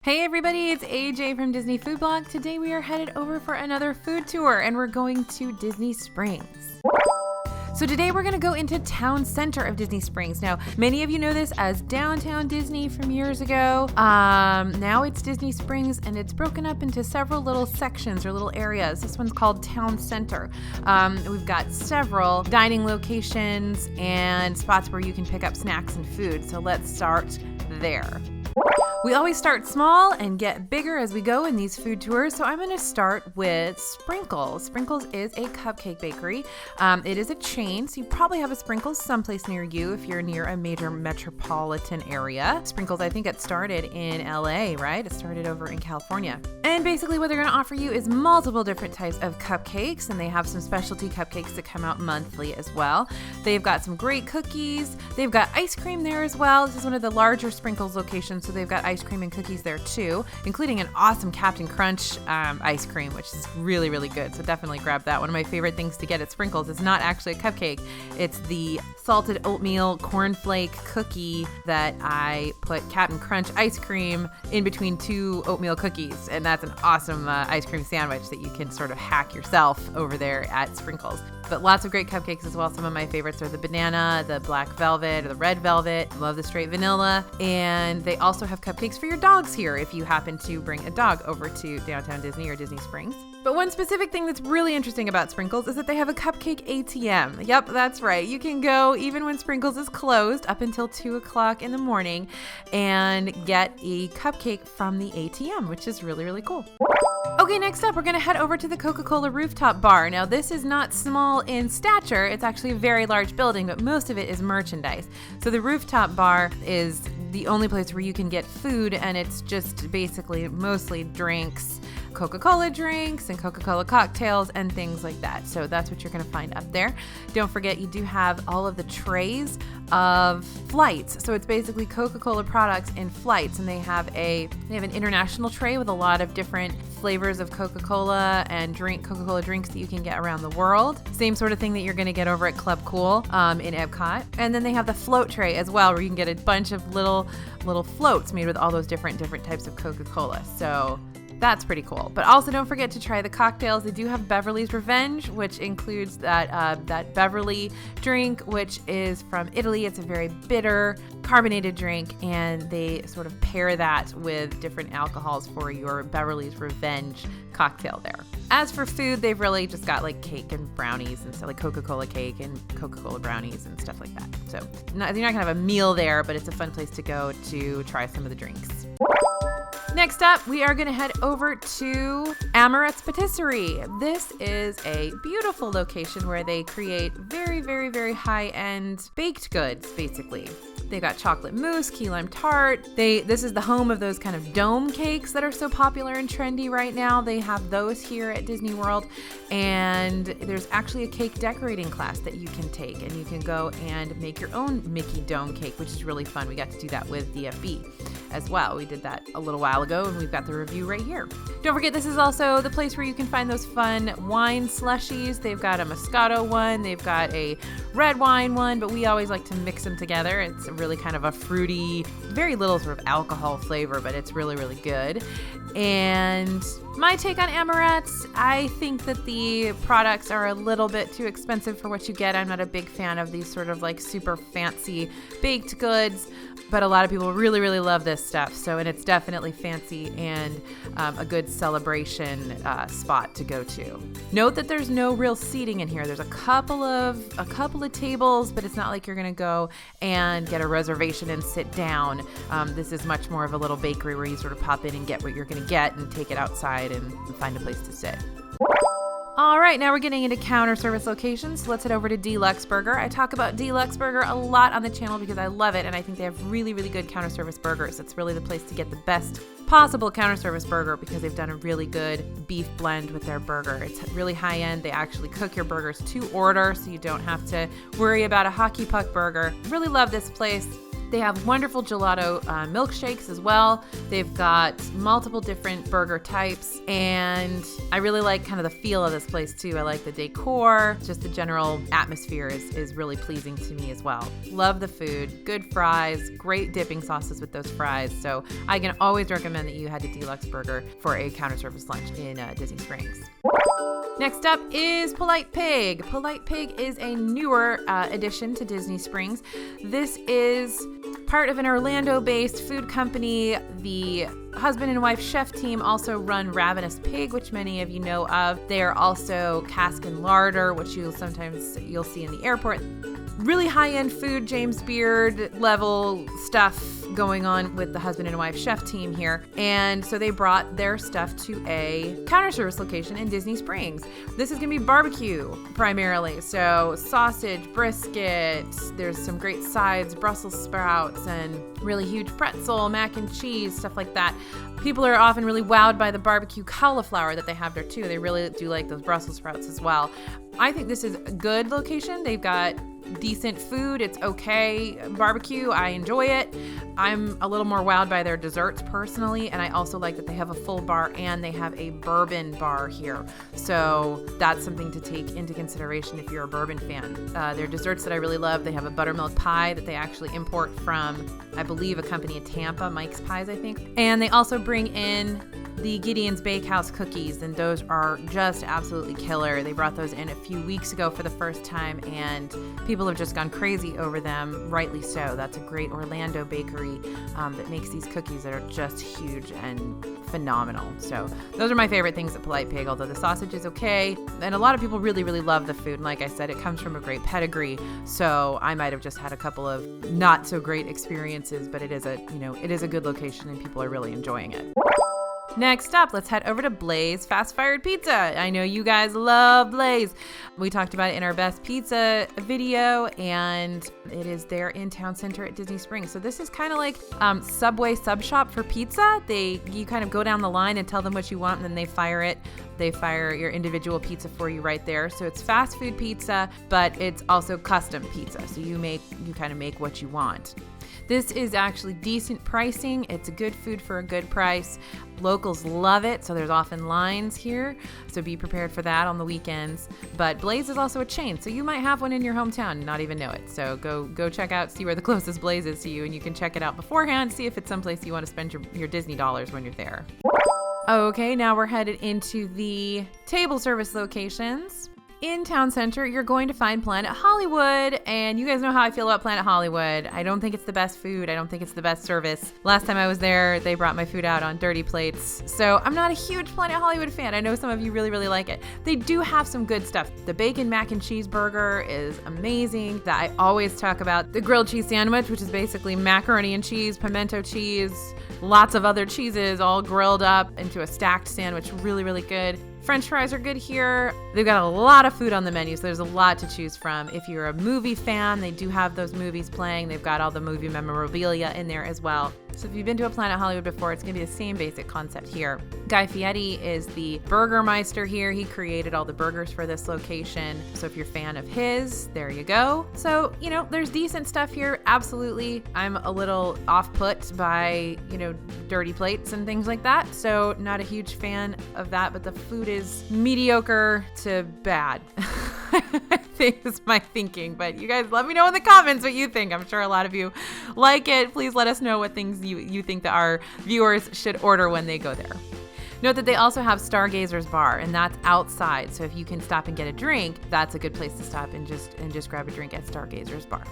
Hey everybody, it's AJ from Disney Food Blog. Today we are headed over for another food tour and we're going to Disney Springs. So today we're going to go into town center of Disney Springs. Now, many of you know this as Downtown Disney from years ago. Now it's Disney Springs and it's broken up into several little sections or little areas. This one's called Town Center. We've got several dining locations and spots where you can pick up snacks and food. So let's start there. We always start small and get bigger as we go in these food tours, so I'm going to start with Sprinkles. Sprinkles is a cupcake bakery. It is a chain, so you probably have a Sprinkles someplace near you if you're near a major metropolitan area. Sprinkles, I think it started in LA, right? It started over in California. And basically what they're going to offer you is multiple different types of cupcakes, and they have some specialty cupcakes that come out monthly as well. They've got some great cookies. They've got ice cream there as well. This is one of the larger Sprinkles locations, so they've got ice cream and cookies there too, including an awesome Captain Crunch ice cream, which is really, really good. So definitely grab that. One of my favorite things to get at Sprinkles is not actually a cupcake. It's the salted oatmeal cornflake cookie that I put Captain Crunch ice cream in between two oatmeal cookies. And that's an awesome ice cream sandwich that you can sort of hack yourself over there at Sprinkles. But lots of great cupcakes as well. Some of my favorites are the banana, the black velvet, or the red velvet. Love the straight vanilla. And they also have cupcakes for your dogs here if you happen to bring a dog over to Downtown Disney or Disney Springs. But one specific thing that's really interesting about Sprinkles is that they have a cupcake ATM. Yep, that's right. You can go even when Sprinkles is closed up until 2 o'clock in the morning and get a cupcake from the ATM, which is really, really cool. Okay, next up, we're going to head over to the Coca-Cola Rooftop Bar. Now, this is not small in stature. It's actually a very large building, but most of it is merchandise. So the Rooftop Bar is the only place where you can get food, and it's just basically mostly drinks, Coca-Cola drinks and Coca-Cola cocktails and things like that. So that's what you're going to find up there. Don't forget, you do have all of the trays of flights. So it's basically Coca-Cola products in flights, and they have an international tray with a lot of different flavors of Coca-Cola and Coca-Cola drinks that you can get around the world. Same sort of thing that you're going to get over at Club Cool in Epcot. And then they have the float tray as well, where you can get a bunch of little floats made with all those different types of Coca-Cola. So that's pretty cool. But also don't forget to try the cocktails. They do have Beverly's Revenge, which includes that Beverly drink, which is from Italy. It's a very bitter, carbonated drink, and they sort of pair that with different alcohols for your Beverly's Revenge cocktail there. As for food, they've really just got like cake and brownies and stuff, like Coca-Cola cake and Coca-Cola brownies and stuff like that. So you're not going to have a meal there, but it's a fun place to go to try some of the drinks. Next up, we are going to head over to Amorette's Patisserie. This is a beautiful location where they create very, very, very high-end baked goods, basically. They got chocolate mousse, key lime tart. This is the home of those kind of dome cakes that are so popular and trendy right now. They have those here at Disney World, and there's actually a cake decorating class that you can take, and you can go and make your own Mickey dome cake, which is really fun. We got to do that with DFB as well. We did that a little while ago, and we've got the review right here. Don't forget, this is also the place where you can find those fun wine slushies. They've got a Moscato one, they've got a red wine one, but we always like to mix them together. It's really kind of a fruity, very little sort of alcohol flavor, but it's really, really good. And my take on Amorette's, I think that the products are a little bit too expensive for what you get. I'm not a big fan of these sort of like super fancy baked goods, but a lot of people really, really love this stuff. And it's definitely fancy and a good celebration spot to go to. Note that there's no real seating in here. There's a couple of tables, but it's not like you're gonna go and get a reservation and sit down. This is much more of a little bakery where you sort of pop in and get what you're gonna get and take it outside and find a place to sit. All right, now we're getting into counter service locations. So let's head over to D-Luxe Burger. I talk about D-Luxe Burger a lot on the channel because I love it, and I think they have really, really good counter service burgers. It's really the place to get the best possible counter service burger because they've done a really good beef blend with their burger. It's really high end. They actually cook your burgers to order, so you don't have to worry about a hockey puck burger. Really love this place. They have wonderful gelato milkshakes as well. They've got multiple different burger types, and I really like kind of the feel of this place too. I like the decor, just the general atmosphere is really pleasing to me as well. Love the food, good fries, great dipping sauces with those fries. So I can always recommend that you head to D-Luxe Burger for a counter service lunch in Disney Springs. Next up is Polite Pig. Polite Pig is a newer addition to Disney Springs. This is part of an Orlando-based food company. The husband and wife chef team also run Ravenous Pig, which many of you know of. They are also Cask and Larder, which you'll see in the airport. Really high-end food, James Beard level stuff going on with the husband and wife chef team here. And so they brought their stuff to a counter service location in Disney Springs. This is gonna be barbecue primarily. So sausage, brisket, there's some great sides, Brussels sprouts, and really huge pretzel, mac and cheese, stuff like that. People are often really wowed by the barbecue cauliflower that they have there too. They really do like those Brussels sprouts as well. I think this is a good location. They've got decent food. It's okay barbecue. I enjoy it. I'm a little more wowed by their desserts personally, and I also like that they have a full bar and they have a bourbon bar here. So that's something to take into consideration if you're a bourbon fan. Their desserts that I really love, they have a buttermilk pie that they actually import from, I believe, a company in Tampa, Mike's Pies, I think. And they also bring in the Gideon's Bakehouse cookies, and those are just absolutely killer. They brought those in a few weeks ago for the first time, and people have just gone crazy over them, rightly so. That's a great Orlando bakery that makes these cookies that are just huge and phenomenal. So those are my favorite things at Polite Pig, although the sausage is okay. And a lot of people really, really love the food. And like I said, it comes from a great pedigree. So I might have just had a couple of not so great experiences, but it is a good location and people are really enjoying it. Next up, let's head over to Blaze Fast Fired Pizza. I know you guys love Blaze. We talked about it in our best pizza video, and it is there in Town Center at Disney Springs. So this is kind of like Subway sub shop for pizza. You kind of go down the line and tell them what you want, and then they fire it. They fire your individual pizza for you right there. So it's fast food pizza, but it's also custom pizza. So you kind of make what you want. This is actually decent pricing. It's a good food for a good price. Locals love it, so there's often lines here. So be prepared for that on the weekends. But Blaze is also a chain, so you might have one in your hometown and not even know it. So go check out, see where the closest Blaze is to you, and you can check it out beforehand, see if it's someplace you want to spend your Disney dollars when you're there. Okay, now we're headed into the table service locations. In Town Center, you're going to find Planet Hollywood, and you guys know how I feel about Planet Hollywood. I don't think it's the best food. I don't think it's the best service. Last time I was there, they brought my food out on dirty plates, so I'm not a huge Planet Hollywood fan. I know some of you really, really like it. They do have some good stuff. The bacon mac and cheese burger is amazing. I always talk about the grilled cheese sandwich, which is basically macaroni and cheese, pimento cheese, lots of other cheeses all grilled up into a stacked sandwich. Really, really good. French fries are good here. They've got a lot of food on the menu, so there's a lot to choose from. If you're a movie fan, they do have those movies playing. They've got all the movie memorabilia in there as well. So if you've been to a Planet Hollywood before, it's going to be the same basic concept here. Guy Fieri is the Burgermeister here. He created all the burgers for this location. So if you're a fan of his, there you go. So, there's decent stuff here. Absolutely. I'm a little off-put by, dirty plates and things like that. So not a huge fan of that, but the food is mediocre to bad. I think is my thinking, but you guys let me know in the comments what you think. I'm sure a lot of you like it. Please let us know what things you think that our viewers should order when they go there. Note that they also have Stargazer's bar, and that's outside. So if you can stop and get a drink, that's a good place to stop and just grab a drink at Stargazer's bar.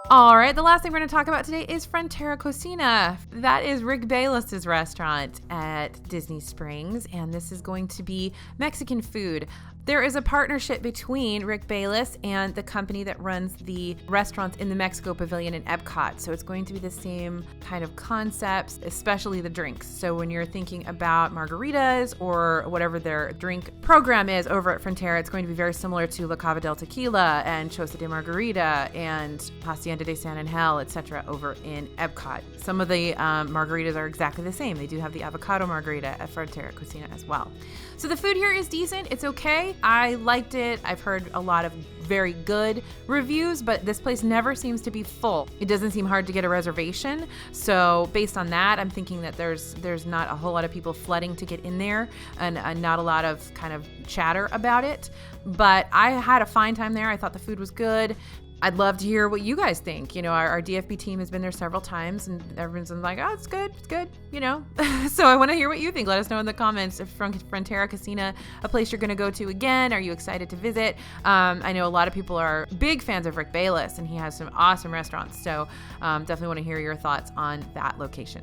All right, the last thing we're going to talk about today is Frontera Cocina. That is Rick Bayless's restaurant at Disney Springs, and this is going to be Mexican food. There is a partnership between Rick Bayless and the company that runs the restaurants in the Mexico Pavilion in Epcot. So it's going to be the same kind of concepts, especially the drinks. So when you're thinking about margaritas or whatever their drink program is over at Frontera, it's going to be very similar to La Cava del Tequila and Chosa de Margarita and Hacienda de San Angel, etc. over in Epcot. Some of the margaritas are exactly the same. They do have the avocado margarita at Frontera Cocina as well. So the food here is decent. It's okay. I liked it. I've heard a lot of very good reviews, but this place never seems to be full. It doesn't seem hard to get a reservation. So based on that, I'm thinking that there's not a whole lot of people flooding to get in there, and not a lot of kind of chatter about it. But I had a fine time there. I thought the food was good. I'd love to hear what you guys think. You know, our DFB team has been there several times, and everyone's been like, oh, it's good, you know. So I want to hear what you think. Let us know in the comments. If Frontera Cocina, a place you're going to go to again, are you excited to visit? I know a lot of people are big fans of Rick Bayless, and he has some awesome restaurants. So definitely want to hear your thoughts on that location.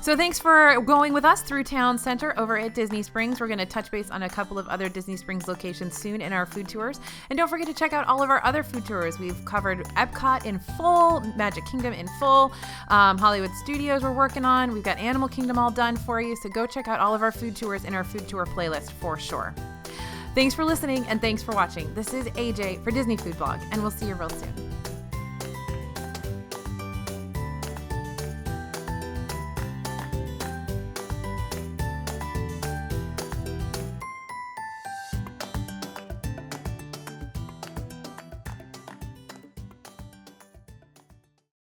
So thanks for going with us through Town Center over at Disney Springs. We're going to touch base on a couple of other Disney Springs locations soon in our food tours. And don't forget to check out all of our other food tours. We've covered Epcot in full, Magic Kingdom in full, Hollywood Studios we're working on. We've got Animal Kingdom all done for you. So go check out all of our food tours in our food tour playlist for sure. Thanks for listening and thanks for watching. This is AJ for Disney Food Blog, and we'll see you real soon.